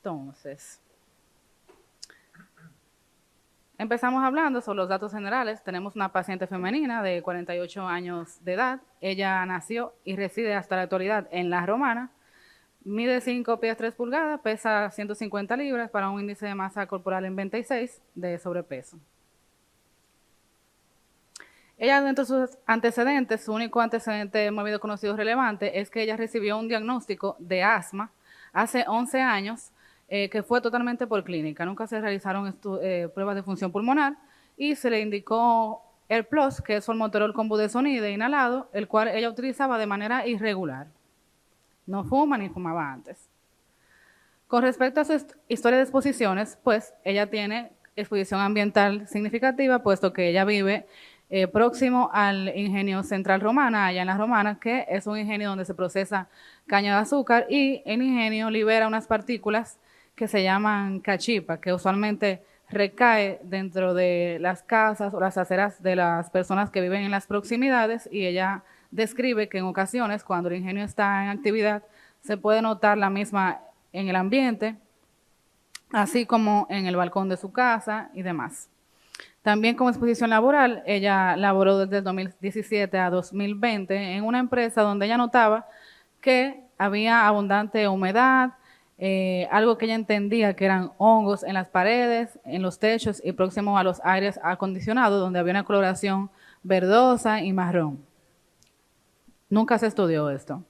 Entonces, empezamos hablando sobre los datos generales. Tenemos una paciente femenina de 48 años de edad. Ella nació y reside hasta la actualidad en La Romana. Mide 5 pies 3 pulgadas, pesa 150 libras para un índice de masa corporal en 26 de sobrepeso. Ella, dentro de sus antecedentes, su único antecedente movido conocido relevante es que ella recibió un diagnóstico de asma hace 11 años, que fue totalmente por clínica. Nunca se realizaron pruebas de función pulmonar y se le indicó el Plus, que es formoterol con budesonide inhalado, el cual ella utilizaba de manera irregular. No fuma ni fumaba antes. Con respecto a su historia de exposiciones, pues ella tiene exposición ambiental significativa, puesto que ella vive próximo al ingenio Central Romana, allá en La Romana, que es un ingenio donde se procesa caña de azúcar y el ingenio libera unas partículas que se llaman cachipa, que usualmente recae dentro de las casas o las aceras de las personas que viven en las proximidades, y ella describe que en ocasiones, cuando el ingenio está en actividad, se puede notar la misma en el ambiente, así como en el balcón de su casa y demás. También como exposición laboral, ella laboró desde 2017 a 2020 en una empresa donde ella notaba que había abundante humedad, algo que ella entendía que eran hongos en las paredes, en los techos y próximo a los aires acondicionados, donde había una coloración verdosa y marrón. Nunca se estudió esto.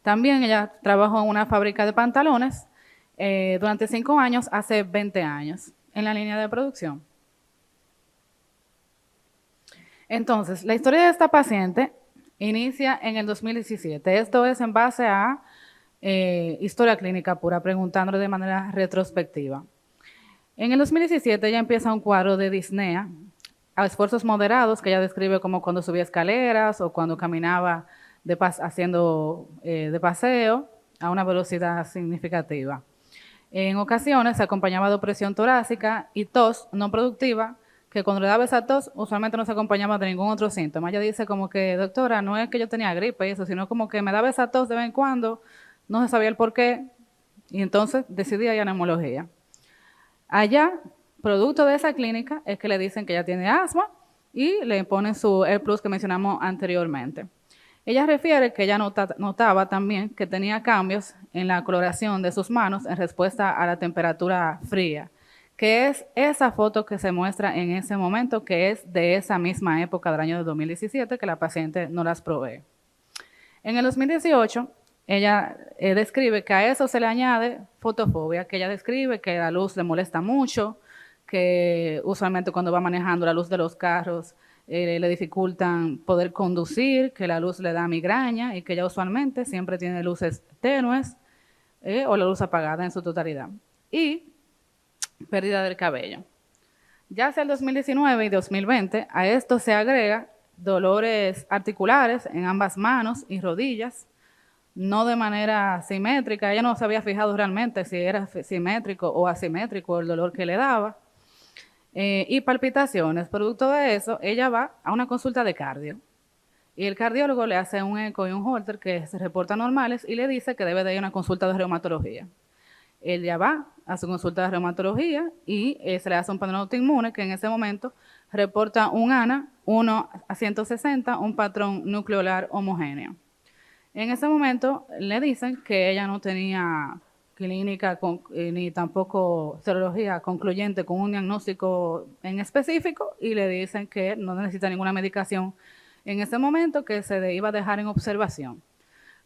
También ella trabajó en una fábrica de pantalones durante 5 años, hace 20 años, en la línea de producción. Entonces, la historia de esta paciente inicia en el 2017. Esto es en base a historia clínica pura, preguntándole de manera retrospectiva. En el 2017 ella empieza un cuadro de disnea a esfuerzos moderados, que ella describe como cuando subía escaleras o cuando caminaba de paseo a una velocidad significativa. En ocasiones se acompañaba de opresión torácica y tos no productiva, que cuando le daba esa tos usualmente no se acompañaba de ningún otro síntoma. Ella dice como que, doctora, no es que yo tenía gripe y eso, sino como que me daba esa tos de vez en cuando, no se sabía el por qué, y entonces decidí ir a neumología. Allá, producto de esa clínica, es que le dicen que ella tiene asma y le ponen el plus que mencionamos anteriormente. Ella refiere que ella notaba también que tenía cambios en la coloración de sus manos en respuesta a la temperatura fría, que es esa foto que se muestra en ese momento, que es de esa misma época del año de 2017, que la paciente no las provee. En el 2018, ella describe que a eso se le añade fotofobia, que ella describe que la luz le molesta mucho, que usualmente cuando va manejando la luz de los carros le dificultan poder conducir, que la luz le da migraña y que ella usualmente siempre tiene luces tenues o la luz apagada en su totalidad. Y pérdida del cabello. Ya hacia el 2019 y 2020, a esto se agrega dolores articulares en ambas manos y rodillas, no de manera simétrica. Ella no se había fijado realmente si era simétrico o asimétrico el dolor que le daba. Y palpitaciones. Producto de eso, ella va a una consulta de cardio. Y el cardiólogo le hace un eco y un holter que se reportan normales y le dice que debe de ir a una consulta de reumatología. Él ya va a su consulta de reumatología y se le hace un panel autoinmune que en ese momento reporta un ANA 1 a 160, un patrón nucleolar homogéneo. En ese momento le dicen que ella no tenía clínica ni tampoco serología concluyente con un diagnóstico en específico y le dicen que no necesita ninguna medicación en ese momento, que se iba a dejar en observación.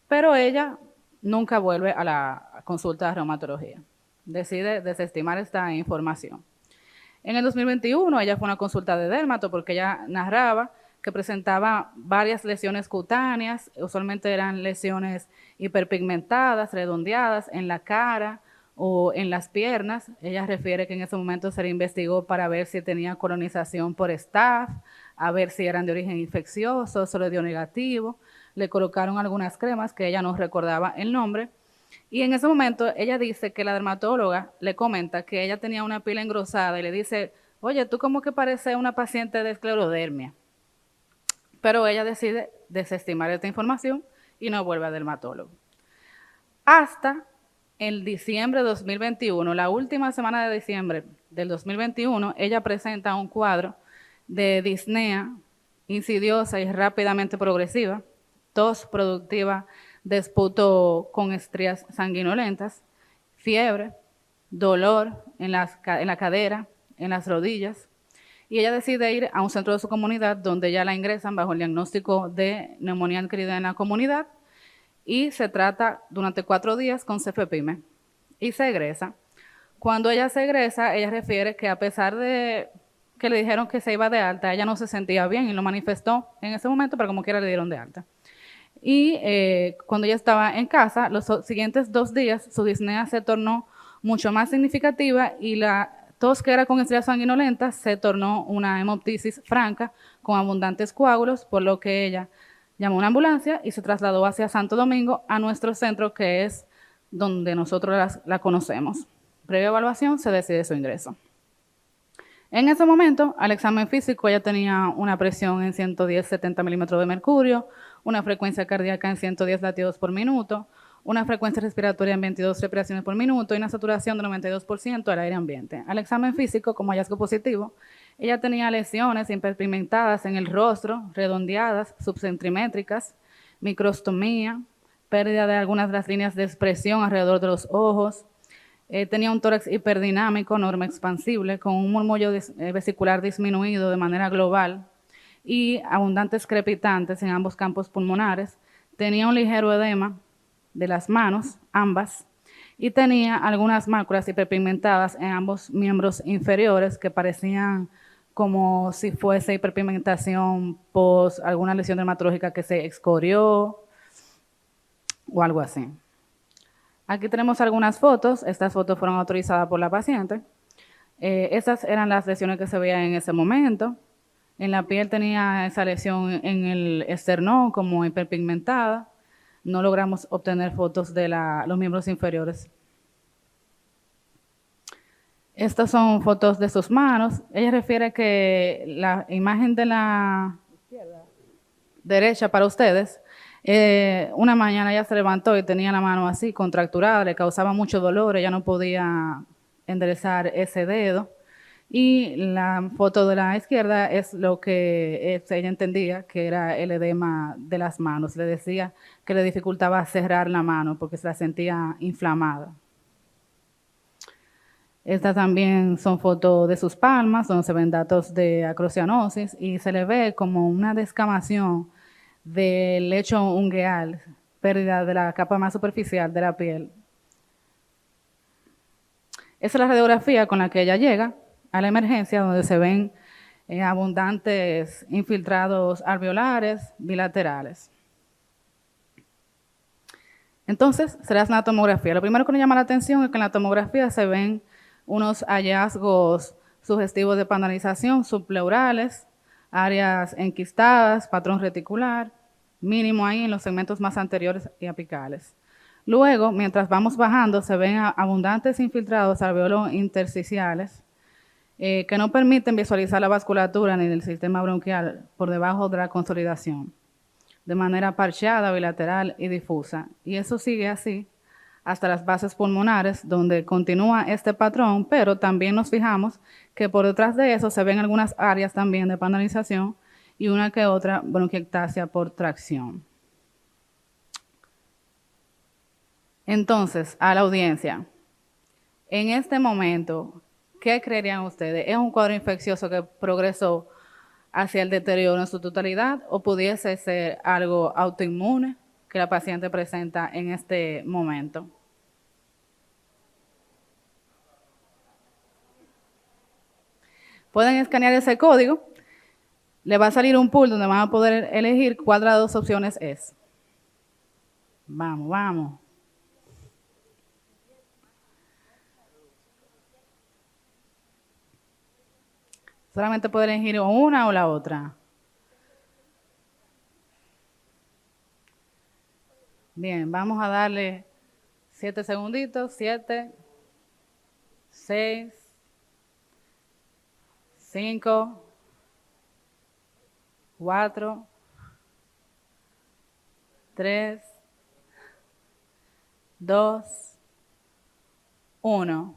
Pero ella nunca vuelve a la consulta de reumatología. Decide desestimar esta información. En el 2021 ella fue a una consulta de dermato porque ella narraba que presentaba varias lesiones cutáneas, usualmente eran lesiones hiperpigmentadas, redondeadas en la cara o en las piernas. Ella refiere que en ese momento se le investigó para ver si tenía colonización por staph, a ver si eran de origen infeccioso, eso le dio negativo. Le colocaron algunas cremas que ella no recordaba el nombre. Y en ese momento ella dice que la dermatóloga le comenta que ella tenía una piel engrosada y le dice, oye, tú como que pareces una paciente de esclerodermia. Pero ella decide desestimar esta información y no vuelve al dermatólogo. Hasta En diciembre de 2021, la última semana de diciembre del 2021, ella presenta un cuadro de disnea insidiosa y rápidamente progresiva, tos productiva de esputo con estrías sanguinolentas, fiebre, dolor en la cadera, en las rodillas, y ella decide ir a un centro de su comunidad donde ya la ingresan bajo el diagnóstico de neumonía adquirida en la comunidad y se trata durante 4 días con cefepime y se egresa. Cuando ella se egresa, ella refiere que a pesar de que le dijeron que se iba de alta, ella no se sentía bien y lo manifestó en ese momento, pero como quiera le dieron de alta. Y cuando ella estaba en casa, los siguientes 2 días, su disnea se tornó mucho más significativa y la tos que era con estrellas sanguinolentas se tornó una hemoptisis franca con abundantes coágulos, por lo que ella llamó a una ambulancia y se trasladó hacia Santo Domingo a nuestro centro, que es donde nosotros la conocemos. Previa evaluación se decide su ingreso. En ese momento, al examen físico, ella tenía una presión en 110/70 milímetros de mercurio, una frecuencia cardíaca en 110 latidos por minuto, una frecuencia respiratoria en 22 respiraciones por minuto y una saturación de 92% al aire ambiente. Al examen físico, como hallazgo positivo, ella tenía lesiones hiperpigmentadas en el rostro, redondeadas, subcentrimétricas, microstomía, pérdida de algunas de las líneas de expresión alrededor de los ojos. Tenía un tórax hiperdinámico, norma expansible, con un murmullo vesicular disminuido de manera global y abundantes crepitantes en ambos campos pulmonares. Tenía un ligero edema de las manos, ambas, y tenía algunas máculas hiperpigmentadas en ambos miembros inferiores que parecían como si fuese hiperpigmentación post alguna lesión dermatológica que se excorió o algo así. Aquí tenemos algunas fotos. Estas fotos fueron autorizadas por la paciente. Estas eran las lesiones que se veían en ese momento. En la piel tenía esa lesión en el esternón como hiperpigmentada. No logramos obtener fotos de los miembros inferiores. Estas son fotos de sus manos. Ella refiere que la imagen de la derecha para ustedes, una mañana ella se levantó y tenía la mano así, contracturada, le causaba mucho dolor, ella no podía enderezar ese dedo. Y la foto de la izquierda es lo que ella entendía que era el edema de las manos. Le decía que le dificultaba cerrar la mano porque se la sentía inflamada. Estas también son fotos de sus palmas, donde se ven datos de acrocianosis y se le ve como una descamación del lecho ungueal, pérdida de la capa más superficial de la piel. Esa es la radiografía con la que ella llega a la emergencia, donde se ven abundantes infiltrados alveolares bilaterales. Entonces, será la tomografía. Lo primero que nos llama la atención es que en la tomografía se ven unos hallazgos sugestivos de panalización subpleurales, áreas enquistadas, patrón reticular, mínimo ahí en los segmentos más anteriores y apicales. Luego, mientras vamos bajando, se ven abundantes infiltrados alveolos intersticiales que no permiten visualizar la vasculatura ni el sistema bronquial por debajo de la consolidación, de manera parcheada, bilateral y difusa. Y eso sigue así hasta las bases pulmonares, donde continúa este patrón, pero también nos fijamos que por detrás de eso se ven algunas áreas también de panalización y una que otra bronquiectasia por tracción. Entonces, a la audiencia, en este momento, ¿qué creerían ustedes? ¿Es un cuadro infeccioso que progresó hacia el deterioro en su totalidad o pudiese ser algo autoinmune que la paciente presenta en este momento? Pueden escanear ese código, le va a salir un pool donde van a poder elegir cuál de las dos opciones es. Vamos, vamos. Solamente pueden elegir una o la otra. Bien, vamos a darle 7 segunditos. 7, 6, 5, 4, 3, 2, 1.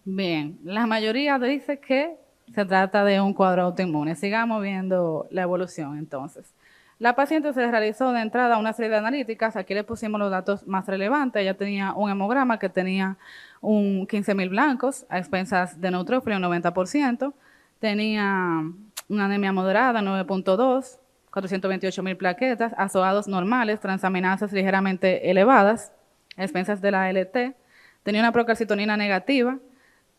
Bien, la mayoría dice que se trata de un cuadro autoinmune. Sigamos viendo la evolución entonces. La paciente se le realizó de entrada una serie de analíticas. Aquí le pusimos los datos más relevantes. Ella tenía un hemograma que tenía 15.000 blancos a expensas de neutrófilo, un 90%. Tenía una anemia moderada, 9.2, 428.000 plaquetas, azoados normales, transaminasas ligeramente elevadas, a expensas de la ALT. Tenía una procalcitonina negativa.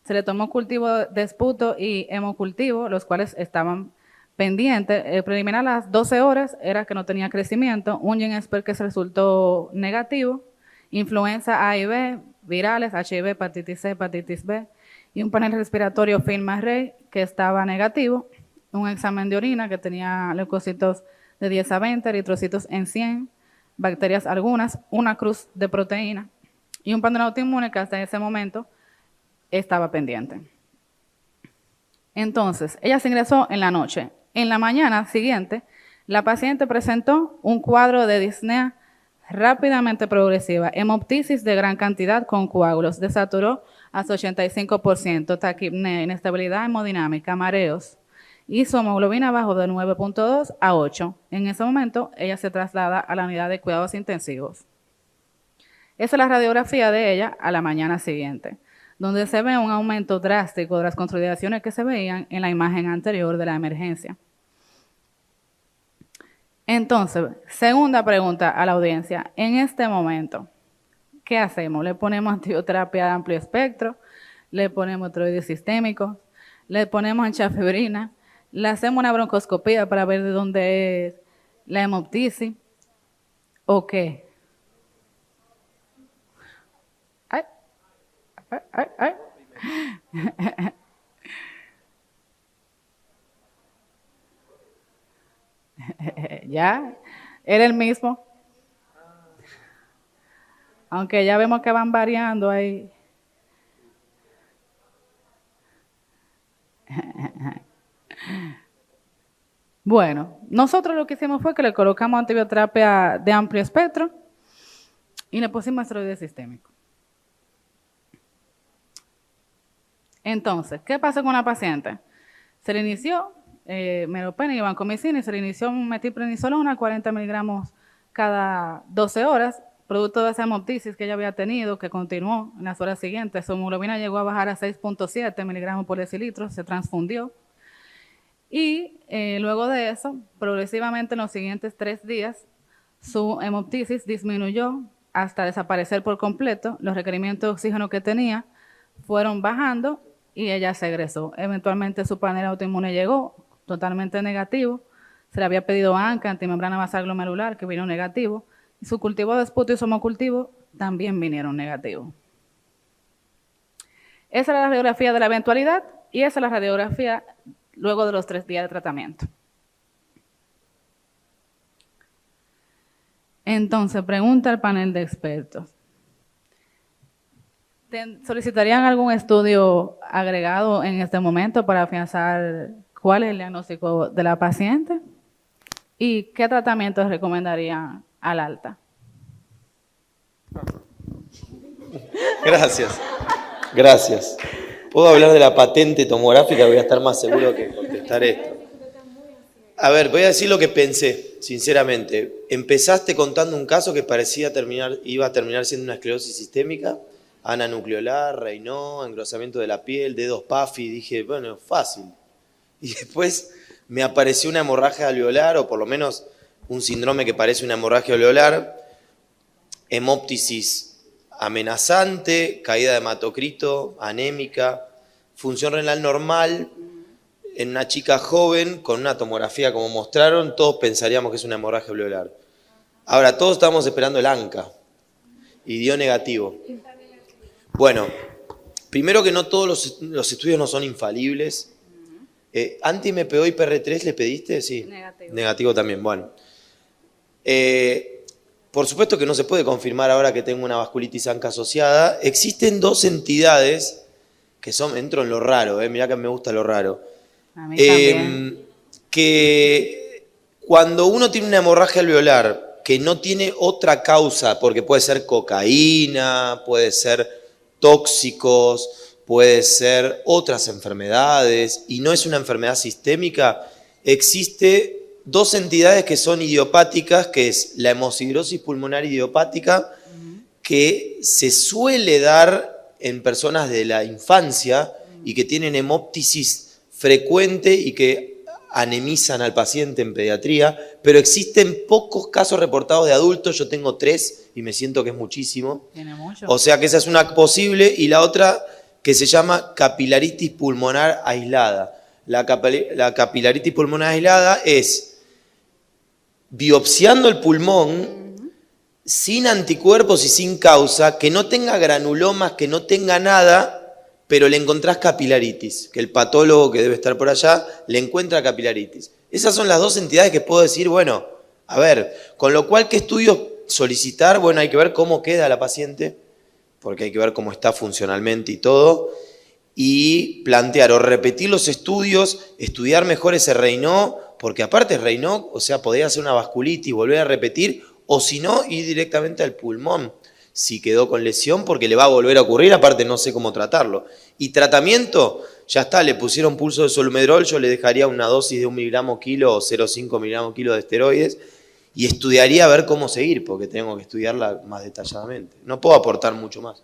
Se le tomó cultivo de esputo y hemocultivo, los cuales estaban pendientes. El preliminar a las 12 horas era que no tenía crecimiento, un GeneSper que se resultó negativo, influenza A y B, virales, HIV, hepatitis C, hepatitis B, y un panel respiratorio Film-Array que estaba negativo, un examen de orina que tenía leucocitos de 10 a 20, eritrocitos en 100, bacterias algunas, una cruz de proteína, y un panel autoinmune que hasta ese momento estaba pendiente. Entonces, ella se ingresó en la noche. En la mañana siguiente, la paciente presentó un cuadro de disnea rápidamente progresiva, hemoptisis de gran cantidad con coágulos, desaturó hasta 85%, taquipnea, inestabilidad hemodinámica, mareos, y su hemoglobina bajó de 9.2 a 8. En ese momento, ella se traslada a la unidad de cuidados intensivos. Esa es la radiografía de ella a la mañana siguiente, donde se ve un aumento drástico de las consolidaciones que se veían en la imagen anterior de la emergencia. Entonces, segunda pregunta a la audiencia. En este momento, ¿qué hacemos? ¿Le ponemos antibioterapia de amplio espectro? ¿Le ponemos esteroides sistémicos? ¿Le ponemos enchafebrina? ¿Le hacemos una broncoscopía para ver de dónde es la hemoptisis? ¿O qué? Ay, ay, ay, ay. Ya, era el mismo. Aunque ya vemos que van variando ahí. Bueno, nosotros lo que hicimos fue que le colocamos antibioterapia de amplio espectro y le pusimos esteroide sistémico. Entonces, ¿qué pasó con la paciente? Se le inició meropenem y vancomicina y se le inició metilprednisolona, 40 miligramos cada 12 horas, producto de esa hemoptisis que ella había tenido, que continuó en las horas siguientes. Su hemoglobina llegó a bajar a 6.7 miligramos por decilitro, se transfundió. Y luego de eso, progresivamente en los siguientes 3 días, su hemoptisis disminuyó hasta desaparecer por completo. Los requerimientos de oxígeno que tenía fueron bajando y ella se egresó. Eventualmente su panel autoinmune llegó totalmente negativo. Se le había pedido ANCA, antimembrana basal glomerular, que vino negativo. Y su cultivo de esputo y su hemocultivo también vinieron negativos. Esa es la radiografía de la eventualidad y esa es la radiografía luego de los 3 días de tratamiento. Entonces, pregunta al panel de expertos. ¿Solicitarían algún estudio agregado en este momento para afianzar cuál es el diagnóstico de la paciente? ¿Y qué tratamientos recomendarían al alta? Gracias. Gracias. ¿Puedo hablar de la patente tomográfica? Voy a estar más seguro que contestar esto. A ver, voy a decir lo que pensé, sinceramente. Empezaste contando un caso que parecía iba a terminar siendo una esclerosis sistémica, ananucleolar, Raynaud, engrosamiento de la piel, dedos PAFI. Dije, bueno, fácil. Y después me apareció una hemorragia alveolar, o por lo menos un síndrome que parece una hemorragia alveolar, hemoptisis amenazante, caída de hematocrito, anémica, función renal normal en una chica joven con una tomografía como mostraron. Todos pensaríamos que es una hemorragia alveolar. Ahora, todos estamos esperando el ANCA y dio negativo. Bueno, primero que no todos los estudios no son infalibles. ¿Anti-MPO y PR3 le pediste? Sí. Negativo. Negativo también, bueno. Por supuesto que no se puede confirmar ahora que tengo una vasculitis ANCA asociada. Existen 2 entidades que son, entro en lo raro, mirá que me gusta lo raro. A mí también. Que cuando uno tiene una hemorragia alveolar que no tiene otra causa, porque puede ser cocaína, puede ser tóxicos, puede ser otras enfermedades, y no es una enfermedad sistémica, existe dos entidades que son idiopáticas, que es la hemosiderosis pulmonar idiopática, que se suele dar en personas de la infancia y que tienen hemóptisis frecuente y que anemizan al paciente en pediatría, pero existen pocos casos reportados de adultos. Yo tengo 3 y me siento que es muchísimo. Tiene mucho. O sea que esa es una posible, y la otra que se llama capilaritis pulmonar aislada. La capilaritis pulmonar aislada es biopsiando el pulmón sin anticuerpos y sin causa, que no tenga granulomas, que no tenga nada, pero le encontrás capilaritis, que el patólogo que debe estar por allá le encuentra capilaritis. Esas son las dos entidades que puedo decir, bueno, a ver, con lo cual, ¿qué estudios solicitar? Bueno, hay que ver cómo queda la paciente, porque hay que ver cómo está funcionalmente y todo, y plantear o repetir los estudios, estudiar mejor ese Raynaud, porque aparte Raynaud, o sea, podría hacer una vasculitis, volver a repetir, o si no, ir directamente al pulmón, si quedó con lesión, porque le va a volver a ocurrir, aparte no sé cómo tratarlo. Y tratamiento, ya está, le pusieron pulso de solumedrol, yo le dejaría una dosis de 1 miligramo kilo o 0,5 miligramos kilo de esteroides, y estudiaría a ver cómo seguir, porque tengo que estudiarla más detalladamente. No puedo aportar mucho más.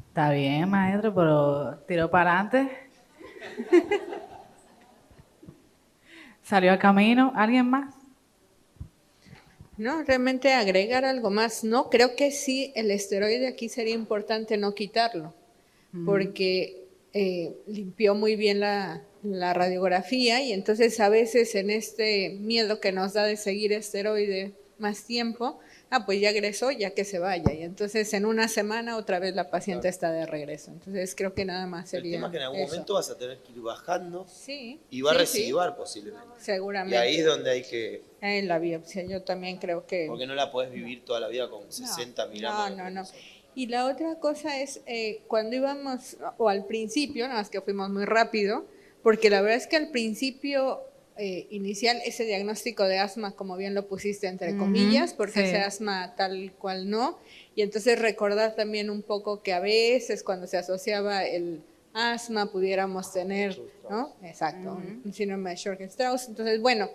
Está bien, maestro, pero tiró para adelante. Salió al camino. ¿Alguien más? No, realmente agregar algo más. No, creo que sí, el esteroide aquí sería importante no quitarlo, porque limpió muy bien la radiografía, y entonces a veces en este miedo que nos da de seguir esteroide más tiempo, pues ya egresó, ya que se vaya, y entonces en una semana otra vez la paciente está de regreso. Entonces creo que nada más sería El tema es que en algún momento vas a tener que ir bajando, sí, y va a sí, recidivar posiblemente. seguramente. Y ahí es donde hay que... En la biopsia, yo también creo que... Porque no la podés vivir toda la vida con 60 miligramos. No. Y la otra cosa es, cuando íbamos, o al principio, nada más que fuimos muy rápido, porque la verdad es que al principio inicial ese diagnóstico de asma, como bien lo pusiste entre comillas, porque ese asma tal cual no, y entonces recordar también un poco que a veces cuando se asociaba el asma pudiéramos tener, ¿no? Exacto, un síndrome de Sjögren-Strauss. Entonces, bueno,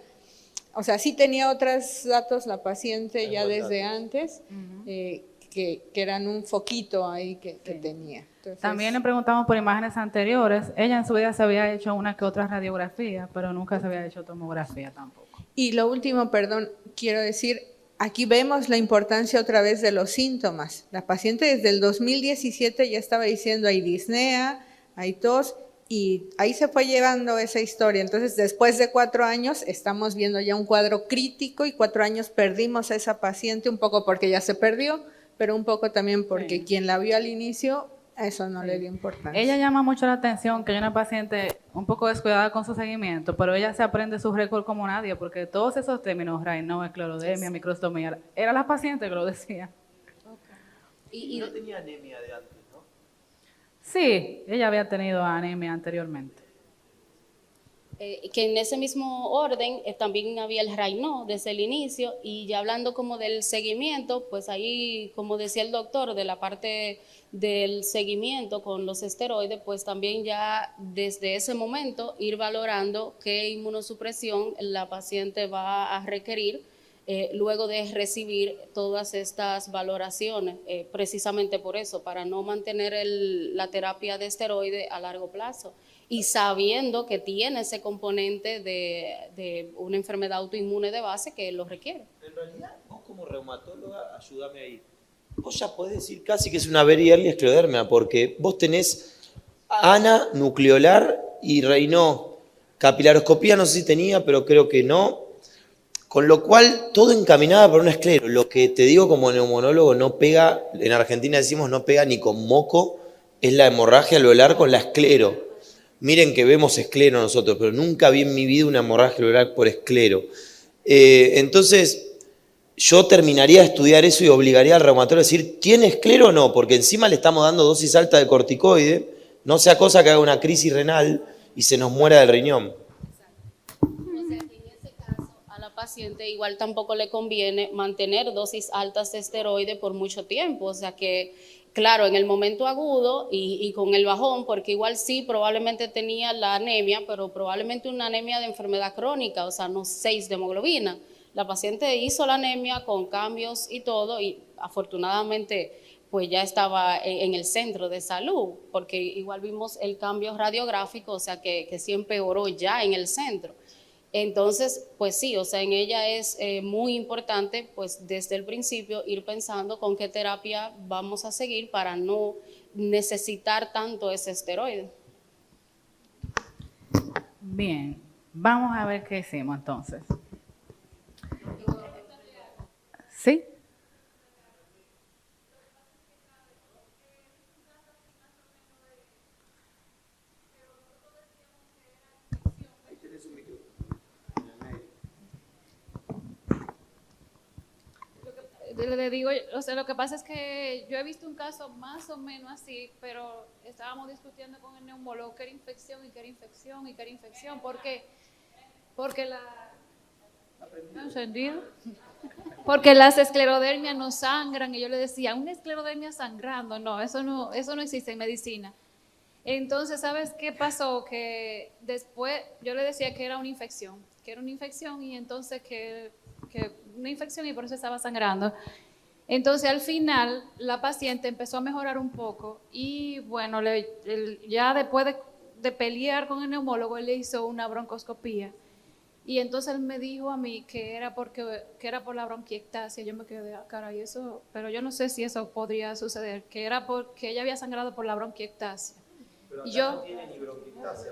o sea, sí tenía otros datos la paciente ya desde antes, que eran un foquito ahí que tenía. Entonces, también le preguntamos por imágenes anteriores. Ella en su vida se había hecho una que otra radiografía, pero nunca se había hecho tomografía tampoco. Y lo último, perdón, quiero decir, aquí vemos la importancia otra vez de los síntomas. La paciente desde el 2017 ya estaba diciendo hay disnea, hay tos, y ahí se fue llevando esa historia. Entonces, después de 4 años, estamos viendo ya un cuadro crítico, y 4 años perdimos a esa paciente, un poco porque ya se perdió, pero un poco también porque quien la vio al inicio, a eso no le dio importancia. Ella llama mucho la atención que hay una paciente un poco descuidada con su seguimiento, pero ella se aprende su récord como nadie, porque todos esos términos, Raynaud, esclerodermia, microstomía, era la paciente que lo decía. Y no tenía anemia de antes, ¿no? Sí, ella había tenido anemia anteriormente. Que en ese mismo orden también había el Raynaud desde el inicio, y ya hablando como del seguimiento, pues ahí, como decía el doctor, de la parte del seguimiento con los esteroides, pues también ya desde ese momento ir valorando qué inmunosupresión la paciente va a requerir luego de recibir todas estas valoraciones, precisamente por eso, para no mantener la terapia de esteroide a largo plazo, y sabiendo que tiene ese componente de una enfermedad autoinmune de base que lo requiere. En realidad, vos como reumatóloga, ayúdame ahí. Vos ya podés decir casi que es una very early esclerodermia, porque vos tenés ANA, nucleolar y Raynaud. Capilaroscopía no sé si tenía, pero creo que no. Con lo cual, todo encaminaba para una esclero. Lo que te digo como neumonólogo no pega, en Argentina decimos no pega ni con moco, es la hemorragia alveolar con la esclero. Miren que vemos esclero nosotros, pero nunca vi en mi vida una hemorragia alveolar por esclero. Entonces, yo terminaría de estudiar eso y obligaría al reumatólogo a decir, ¿tiene esclero o no? Porque encima le estamos dando dosis alta de corticoide, no sea cosa que haga una crisis renal y se nos muera del riñón. paciente igual tampoco le conviene mantener dosis altas de esteroide por mucho tiempo, o sea que, claro, en el momento agudo y con el bajón, porque igual sí, probablemente tenía la anemia, pero probablemente una anemia de enfermedad crónica, o sea, no 6 de hemoglobina. La paciente hizo la anemia con cambios y todo, y afortunadamente pues ya estaba en el centro de salud, porque igual vimos el cambio radiográfico, o sea que sí empeoró ya en el centro. Entonces, pues sí, o sea, en ella es muy importante, pues desde el principio ir pensando con qué terapia vamos a seguir para no necesitar tanto ese esteroide. Bien, vamos a ver qué hicimos entonces. ¿Sí? Le digo, o sea, lo que pasa es que yo he visto un caso más o menos así, pero estábamos discutiendo con el neumólogo que era infección y que era infección y que era infección. ¿Por qué? Porque ¿encendido? Porque las esclerodermias no sangran, y yo le decía, una esclerodermia sangrando, no, eso no existe en medicina. Entonces, ¿sabes qué pasó? Que después yo le decía que era una infección, y entonces que una infección y por eso estaba sangrando. Entonces, al final, la paciente empezó a mejorar un poco y, bueno, ya después de pelear con el neumólogo, él le hizo una broncoscopía. Y entonces él me dijo a mí que era por la bronquiectasia. Yo me quedé, caray, eso, pero yo no sé si eso podría suceder, que era porque ella había sangrado por la bronquiectasia. Pero yo, no tiene ni bronquiectasia.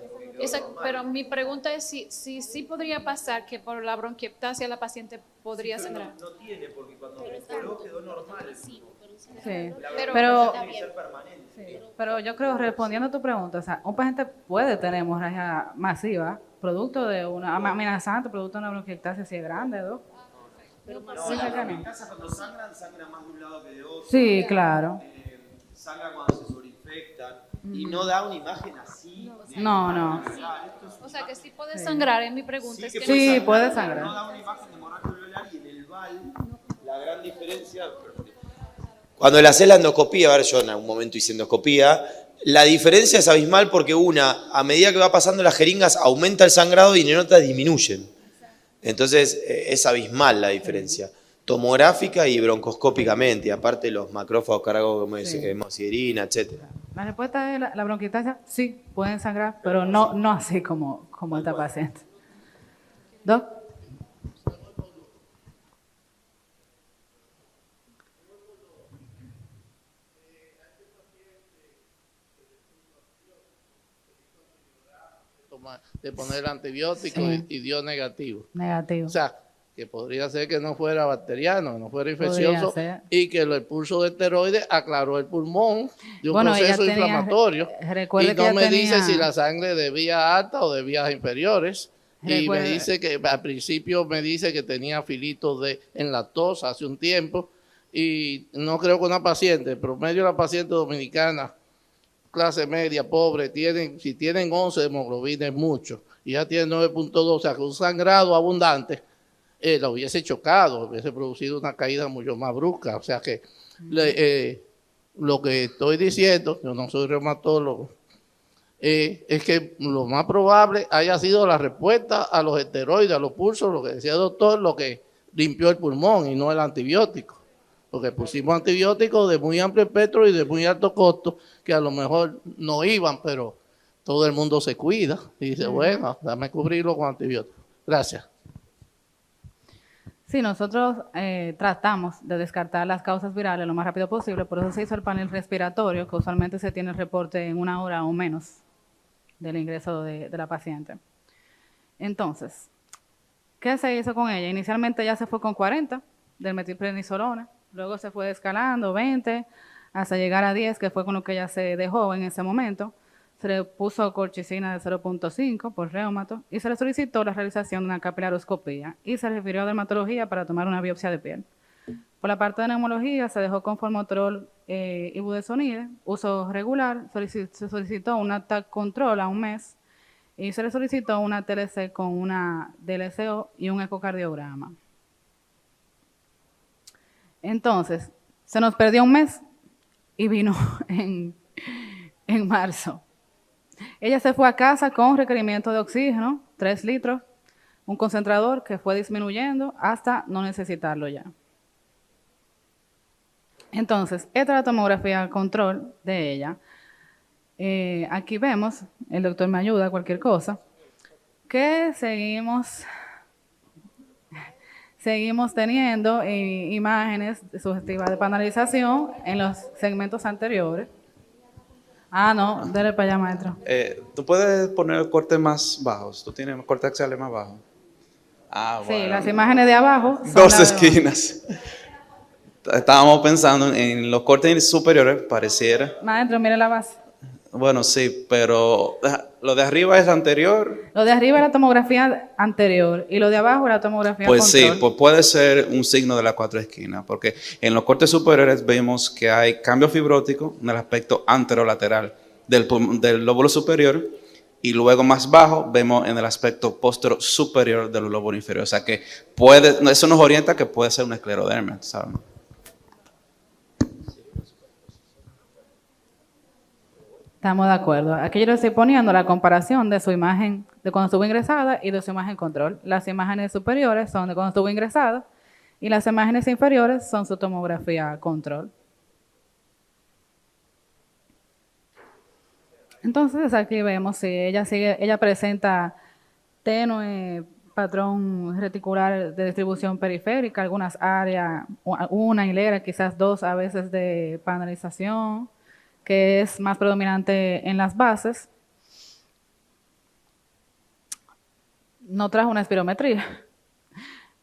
pero mi pregunta es si podría pasar que por la bronquiectasia la paciente podría sangrar. No tiene, porque cuando mejoró quedó normal. Sí, Pero tiene que ser permanente. sí, pero yo creo, respondiendo a tu pregunta, o sea, un paciente puede tener hemorragia masiva producto de una amenazante, producto de una bronquiectasia si es grande, ¿no? No, la bronquiectasia cuando sangra más de un lado que de otro. Sí, claro. Sangra cuando se sobreinfectan y no da una imagen así. No. O sea, que sí puede sangrar, es mi pregunta. Es que Sí, puede sangrar. No da una imagen de hemorragia alveolar y en el VAL la gran diferencia. Cuando le haces la endoscopía, a ver, yo en algún momento hice endoscopía, la diferencia es abismal porque a medida que va pasando las jeringas, aumenta el sangrado y en otras disminuyen. Entonces es abismal la diferencia. Tomográfica y broncoscópicamente, y aparte los macrófagos cargados como hemosiderina, etc. La respuesta es la bronquiectasia, sí, pueden sangrar, pero no así como esta paciente. ¿Doc? De poner antibióticos y dio negativo. Negativo. O sea, que podría ser que no fuera bacteriano, que no fuera infeccioso y que el pulso de esteroides aclaró el pulmón de un proceso inflamatorio. Y no me dice si la sangre de vía alta o de vías inferiores. Y me dice que al principio me dice que tenía filitos en lactosa hace un tiempo y no creo que una paciente, promedio de la paciente dominicana, clase media, pobre, si tienen 11 de hemoglobina es mucho, y ya tienen 9.2, o sea que un sangrado abundante la hubiese chocado, hubiese producido una caída mucho más brusca, o sea que lo que estoy diciendo, yo no soy reumatólogo, es que lo más probable haya sido la respuesta a los esteroides, a los pulsos, lo que decía el doctor, lo que limpió el pulmón y no el antibiótico. Porque pusimos antibióticos de muy amplio espectro y de muy alto costo, que a lo mejor no iban, pero todo el mundo se cuida y dice, bueno, dame cubrirlo con antibióticos. Gracias. Sí, nosotros tratamos de descartar las causas virales lo más rápido posible, por eso se hizo el panel respiratorio, que usualmente se tiene el reporte en 1 hora o menos del ingreso de la paciente. Entonces, ¿qué se hizo con ella? Inicialmente ya se fue con 40 del metilprednisolona. Luego se fue escalando, 20, hasta llegar a 10, que fue con lo que ella se dejó en ese momento. Se le puso colchicina de 0.5 por reumato y se le solicitó la realización de una capilaroscopía y se refirió a dermatología para tomar una biopsia de piel. Por la parte de neumología se dejó con formoterol y budesonide, uso regular, se solicitó un ATAC control a un mes y se le solicitó una TLC con una DLCO y un ecocardiograma. Entonces, se nos perdió un mes y vino en marzo. Ella se fue a casa con requerimiento de oxígeno, 3 litros, un concentrador que fue disminuyendo hasta no necesitarlo ya. Entonces, esta es la tomografía control de ella. Aquí vemos, el doctor me ayuda, cualquier cosa, que seguimos teniendo imágenes sugestivas de panalización en los segmentos anteriores. Ah, no, dale para allá, maestro. ¿Tú puedes poner cortes más bajos? ¿Tú tienes cortes axiales más bajos? Ah, bueno. Sí, las imágenes de abajo son dos esquinas. Estábamos pensando en los cortes superiores, pareciera. Maestro, mire la base. Bueno, sí, pero lo de arriba es anterior. Lo de arriba es la tomografía anterior y lo de abajo es la tomografía pues control. Sí, pues puede ser un signo de las 4 esquinas, porque en los cortes superiores vemos que hay cambio fibrótico en el aspecto anterolateral del lóbulo superior y luego más bajo vemos en el aspecto postero superior del lóbulo inferior. O sea que eso nos orienta que puede ser una esclerodermia, ¿saben? Estamos de acuerdo. Aquí yo le estoy poniendo la comparación de su imagen de cuando estuvo ingresada y de su imagen control. Las imágenes superiores son de cuando estuvo ingresada y las imágenes inferiores son su tomografía control. Entonces aquí vemos si ella presenta tenue patrón reticular de distribución periférica, algunas áreas, una hilera, quizás 2 a veces de panelización, que es más predominante en las bases. No trajo una espirometría.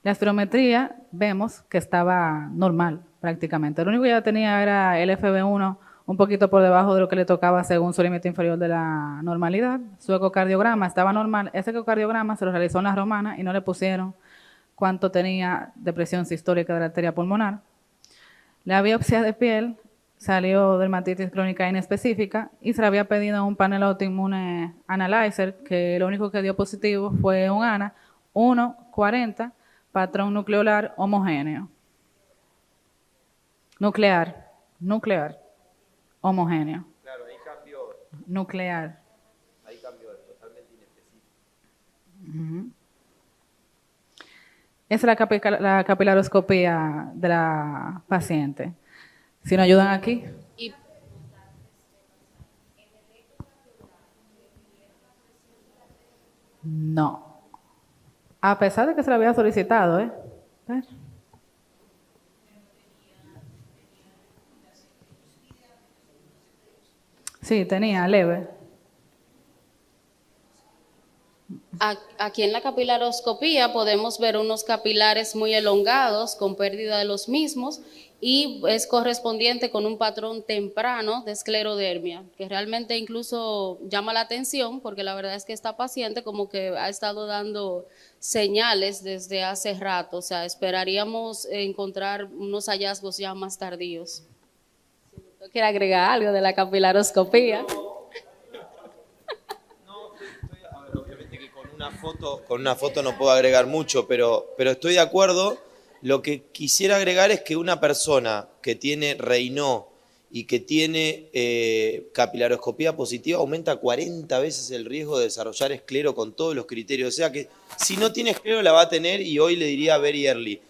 La espirometría vemos que estaba normal prácticamente. Lo único que ella tenía era el FB1 un poquito por debajo de lo que le tocaba según su límite inferior de la normalidad. Su ecocardiograma estaba normal. Ese ecocardiograma se lo realizó en la romana y no le pusieron cuánto tenía de presión sistólica de la arteria pulmonar. La biopsia de piel salió dermatitis crónica inespecífica y se le había pedido un panel autoinmune analyzer que lo único que dio positivo fue un ANA 140, patrón nucleolar homogéneo. Nuclear, homogéneo. Claro, ahí cambió. Nuclear. Ahí cambió, totalmente inespecífico. Esa es la capilaroscopía de la paciente. Si nos ayudan aquí. No. A pesar de que se lo había solicitado, ¿eh? Sí, tenía leve. Aquí en la capilaroscopía podemos ver unos capilares muy elongados con pérdida de los mismos y es correspondiente con un patrón temprano de esclerodermia, que realmente incluso llama la atención porque la verdad es que esta paciente como que ha estado dando señales desde hace rato, o sea, esperaríamos encontrar unos hallazgos ya más tardíos. Si usted quiere agregar algo de la capilaroscopía. Con una foto no puedo agregar mucho, pero estoy de acuerdo. Lo que quisiera agregar es que una persona que tiene Raynaud y que tiene capilaroscopía positiva aumenta 40 veces el riesgo de desarrollar esclero con todos los criterios. O sea que si no tiene esclero la va a tener y hoy le diría very early.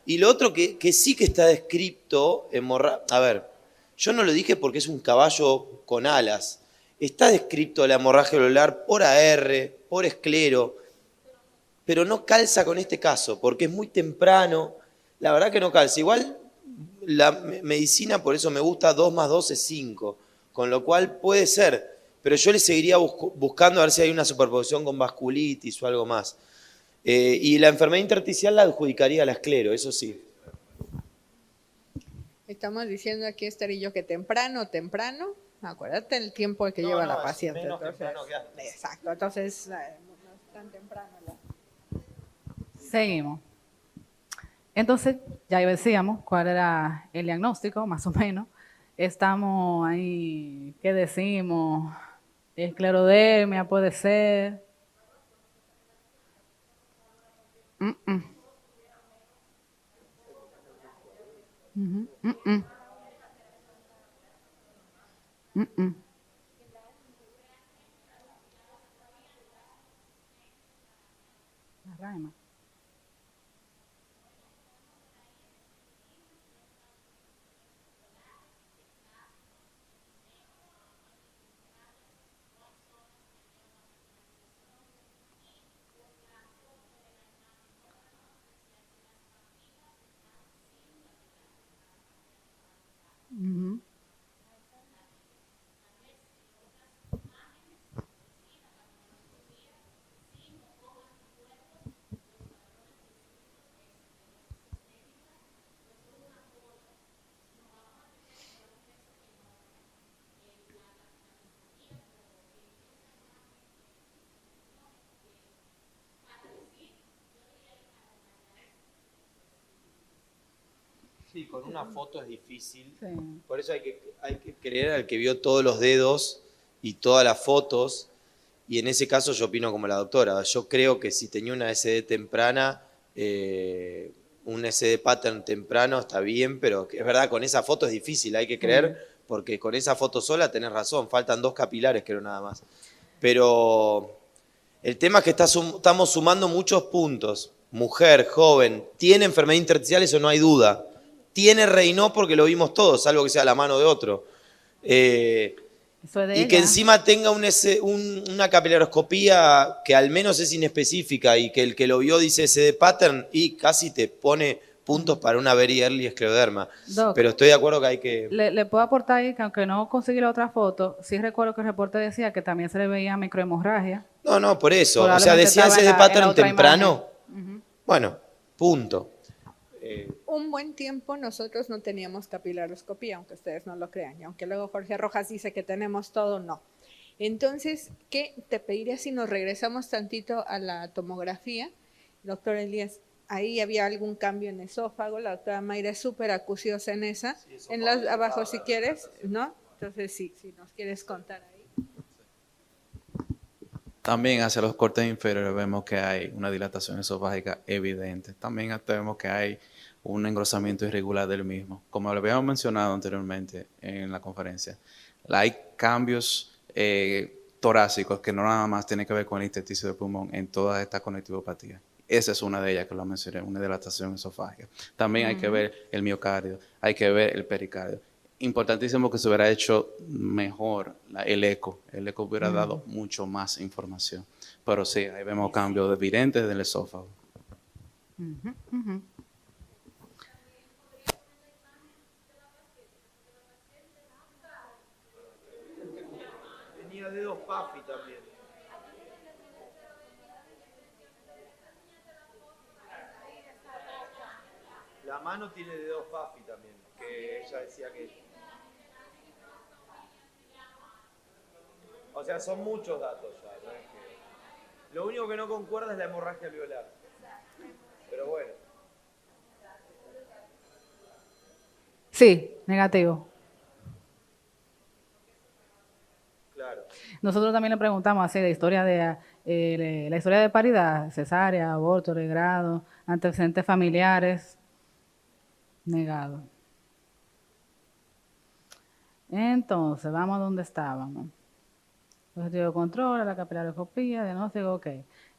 Y lo otro que sí que está descrito, a ver, yo no lo dije porque es un caballo con alas. Está descrito la hemorragia alveolar por AR, por esclero, pero no calza con este caso, porque es muy temprano, la verdad que no calza. Igual la medicina, por eso me gusta, 2 más 2 es 5, con lo cual puede ser, pero yo le seguiría buscando a ver si hay una superposición con vasculitis o algo más. Y la enfermedad intersticial la adjudicaría a la esclero, eso sí. Estamos diciendo aquí, Esterillo, que temprano, acuérdate el tiempo que lleva la paciente. Entonces, exacto, entonces no es tan temprano. Seguimos. Entonces, ya decíamos cuál era el diagnóstico, más o menos. Estamos ahí, ¿qué decimos? Esclerodermia puede ser, La Raima. Sí, con una foto es difícil. Sí. Por eso hay que creer al que vio todos los dedos y todas las fotos. Y en ese caso yo opino como la doctora. Yo creo que si tenía una SD temprana, un SD pattern temprano está bien, pero es verdad, con esa foto es difícil, hay que creer, porque con esa foto sola tenés razón, faltan 2 capilares, creo nada más. Pero el tema es que estamos sumando muchos puntos. Mujer, joven, ¿tiene enfermedad intersticial? Eso no hay duda. Tiene Raynaud porque lo vimos todos, salvo que sea la mano de otro. Y que encima tenga una capilaroscopía que al menos es inespecífica y que el que lo vio dice SD pattern y casi te pone puntos para una very early escleroderma. Doc, pero estoy de acuerdo que hay que... Le puedo aportar ahí que aunque no conseguí la otra foto, sí recuerdo que el reporte decía que también se le veía microhemorragia. No, por eso. O sea, decía SD pattern temprano. Bueno, punto. Un buen tiempo nosotros no teníamos capilaroscopía, aunque ustedes no lo crean, y aunque luego Jorge Rojas dice que tenemos todo, no. Entonces, ¿qué te pediría si nos regresamos tantito a la tomografía? Doctor Elías, ahí había algún cambio en esófago, la doctora Mayra es súper acuciosa en esa, sí, en las abajo si quieres, ¿no? Entonces, sí, si nos quieres contar ahí. También hacia los cortes inferiores vemos que hay una dilatación esofágica evidente. También vemos que hay un engrosamiento irregular del mismo. Como lo habíamos mencionado anteriormente en la conferencia, hay cambios torácicos que no nada más tienen que ver con el intersticio del pulmón en todas estas conectivopatías. Esa es una de ellas que lo mencioné, una dilatación esofágica. También hay que ver el miocardio, hay que ver el pericardio. Importantísimo que se hubiera hecho mejor el eco. El eco hubiera dado mucho más información. Pero sí, ahí vemos cambios evidentes del esófago. Tenía dedos PAFI también. La mano tiene dedos PAFI también, que ella decía que... O sea, son muchos datos ya, ¿no? Es que... Lo único que no concuerda es la hemorragia alveolar. Pero bueno. Sí, negativo. Claro. Nosotros también le preguntamos así de historia de la historia de paridad, cesárea, aborto, regrado, antecedentes familiares, negado. Entonces, vamos a donde estábamos. Objetivo de control, la capilaroscopía, diagnóstico, ok.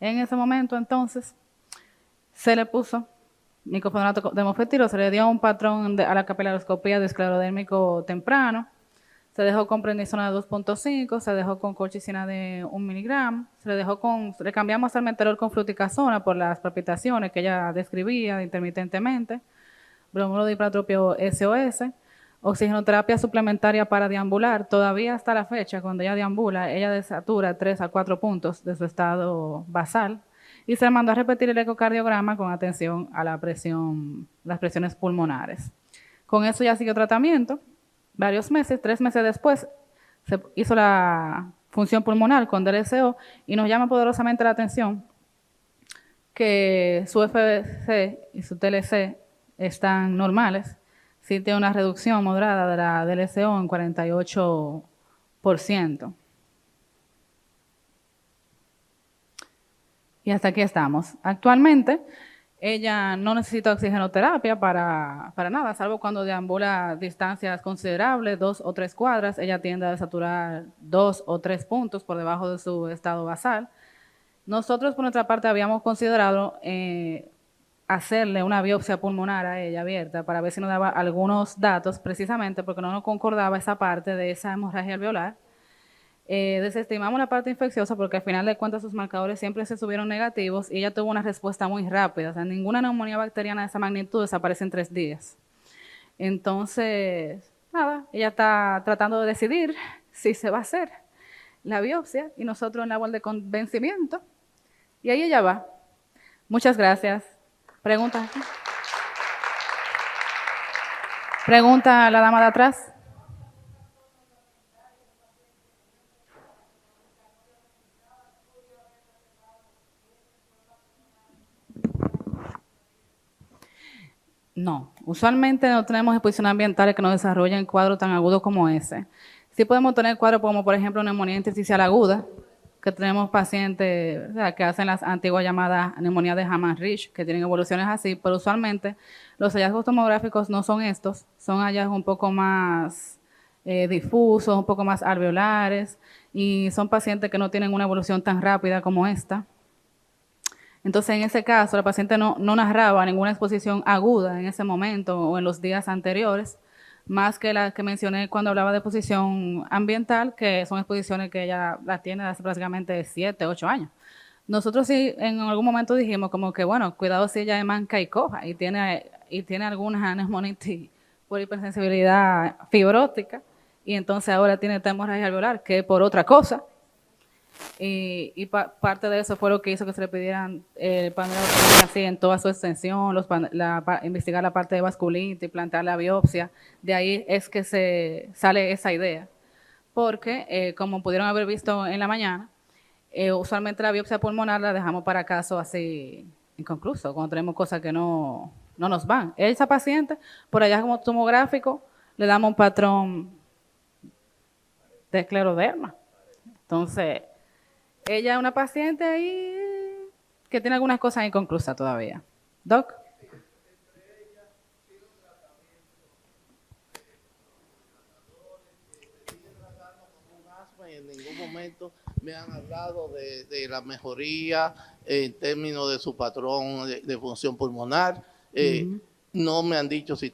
En ese momento, entonces, se le puso micofenorato de mofetilo, se le dio un patrón a la capilaroscopía de esclerodérmico temprano, se dejó con prednisona de 2.5, se dejó con colchicina de 1 miligramo, le cambiamos al menterol con fluticasona por las palpitaciones que ella describía intermitentemente, bromuro de hipratropio SOS, oxigenoterapia suplementaria para deambular. Todavía hasta la fecha, cuando ella deambula, ella desatura 3 a 4 puntos de su estado basal y se mandó a repetir el ecocardiograma con atención a la presión, las presiones pulmonares. Con eso ya siguió tratamiento. Varios meses, 3 meses después, se hizo la función pulmonar con DLCO y nos llama poderosamente la atención que su FVC y su TLC están normales. Sí tiene una reducción moderada de la DLCO en 48%. Y hasta aquí estamos. Actualmente, Ella no necesita oxigenoterapia para nada, salvo cuando deambula distancias considerables, 2 o 3 cuadras. Ella tiende a desaturar 2 o 3 puntos por debajo de su estado basal. Nosotros, por nuestra parte, habíamos considerado hacerle una biopsia pulmonar a ella abierta para ver si nos daba algunos datos, precisamente porque no nos concordaba esa parte de esa hemorragia alveolar. Desestimamos la parte infecciosa porque al final de cuentas sus marcadores siempre se subieron negativos y ella tuvo una respuesta muy rápida. O sea, ninguna neumonía bacteriana de esa magnitud desaparece en 3 días. Entonces, nada, ella está tratando de decidir si se va a hacer la biopsia y nosotros en la labor de convencimiento. Y ahí ella va. Muchas gracias. ¿Preguntas? ¿Pregunta a la dama de atrás? No, usualmente no tenemos exposiciones ambientales que nos desarrollen cuadros tan agudos como ese. Sí podemos tener cuadros como, por ejemplo, neumonía intersticial aguda, que tenemos pacientes, o sea, que hacen las antiguas llamadas neumonía de Hamann-Rich, que tienen evoluciones así, pero usualmente los hallazgos tomográficos no son estos, son hallazgos un poco más difusos, un poco más alveolares, y son pacientes que no tienen una evolución tan rápida como esta. Entonces, en ese caso, la paciente no narraba ninguna exposición aguda en ese momento o en los días anteriores, más que la que mencioné cuando hablaba de exposición ambiental, que son exposiciones que ella las tiene hace prácticamente 7, 8 años. Nosotros sí en algún momento dijimos como que, bueno, cuidado si ella es manca y coja y tiene alguna neumonitis por hipersensibilidad fibrótica y entonces ahora tiene hemorragia alveolar, que es por otra cosa. Y parte de eso fue lo que hizo que se le pidieran el panel así en toda su extensión, investigar la parte de vasculitis y plantear la biopsia. De ahí es que sale esa idea. Porque, como pudieron haber visto en la mañana, usualmente la biopsia pulmonar la dejamos para casos así inconclusos, cuando tenemos cosas que no nos van. Esa paciente, por allá como tomográfico, le damos un patrón de escleroderma. Entonces, ella es una paciente ahí que tiene algunas cosas inconclusas todavía. ¿Doc? Y en ningún momento me han hablado de la mejoría en términos de su patrón de función pulmonar. No me han dicho si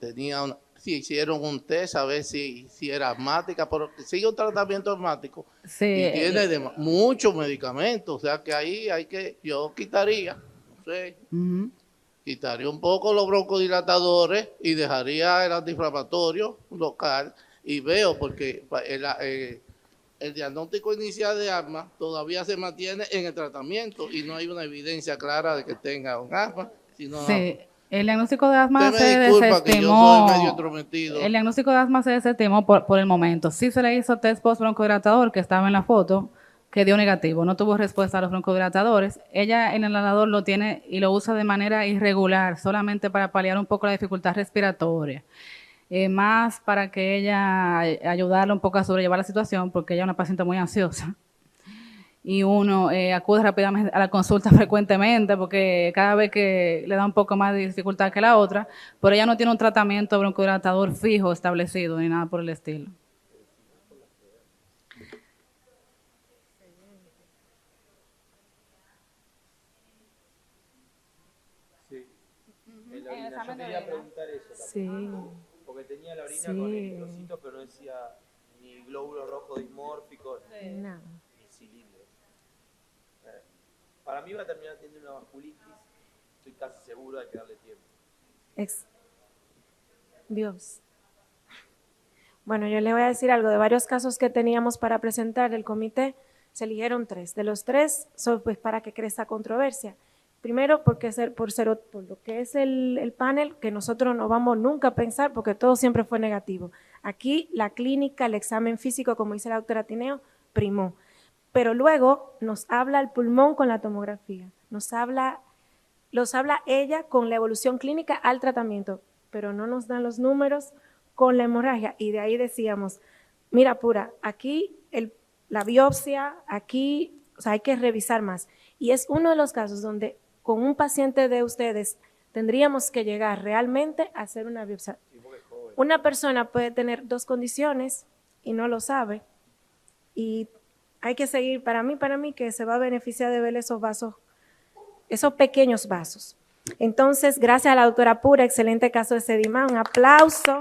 hicieron un test a ver si era asmática, pero sigue un tratamiento asmático y tiene muchos medicamentos, o sea que ahí yo quitaría, no sé, quitaría un poco los broncodilatadores y dejaría el antiinflamatorio local y veo porque el diagnóstico inicial de asma todavía se mantiene en el tratamiento y no hay una evidencia clara de que tenga un asma, sino el diagnóstico de asma se desestimó. El diagnóstico de asma se desestimó por el momento. Sí se le hizo test post-broncodilatador, que estaba en la foto, que dio negativo. No tuvo respuesta a los broncodilatadores. Ella en el inhalador lo tiene y lo usa de manera irregular, solamente para paliar un poco la dificultad respiratoria. Más para que ella ayudarle un poco a sobrellevar la situación, porque ella es una paciente muy ansiosa. Y uno acude rápidamente a la consulta frecuentemente porque cada vez que le da un poco más de dificultad que la otra, pero ella no tiene un tratamiento broncodilatador fijo establecido ni nada por el estilo. Sí. En la orina. Yo quería preguntar eso también. Porque tenía la orina con eritrocitos, pero no decía ni glóbulos rojos dismórficos, ni cilindros. Para mí va a terminar teniendo una vasculitis, estoy casi seguro, hay que darle tiempo. Dios. Bueno, yo le voy a decir algo. De varios casos que teníamos para presentar el comité, se eligieron 3. De los 3, son pues para que crezca controversia. Primero, por lo que es el panel, que nosotros no vamos nunca a pensar, porque todo siempre fue negativo. Aquí, la clínica, el examen físico, como dice la doctora Tineo, primó. Pero luego nos habla el pulmón con la tomografía, los habla ella con la evolución clínica al tratamiento, pero no nos dan los números con la hemorragia. Y de ahí decíamos, mira Pura, aquí la biopsia, aquí hay que revisar más. Y es uno de los casos donde con un paciente de ustedes tendríamos que llegar realmente a hacer una biopsia. Una persona puede tener 2 condiciones y no lo sabe, y hay que seguir, para mí que se va a beneficiar de ver esos vasos, esos pequeños vasos. Entonces, gracias a la doctora Pura, excelente caso de Sedimán, un aplauso.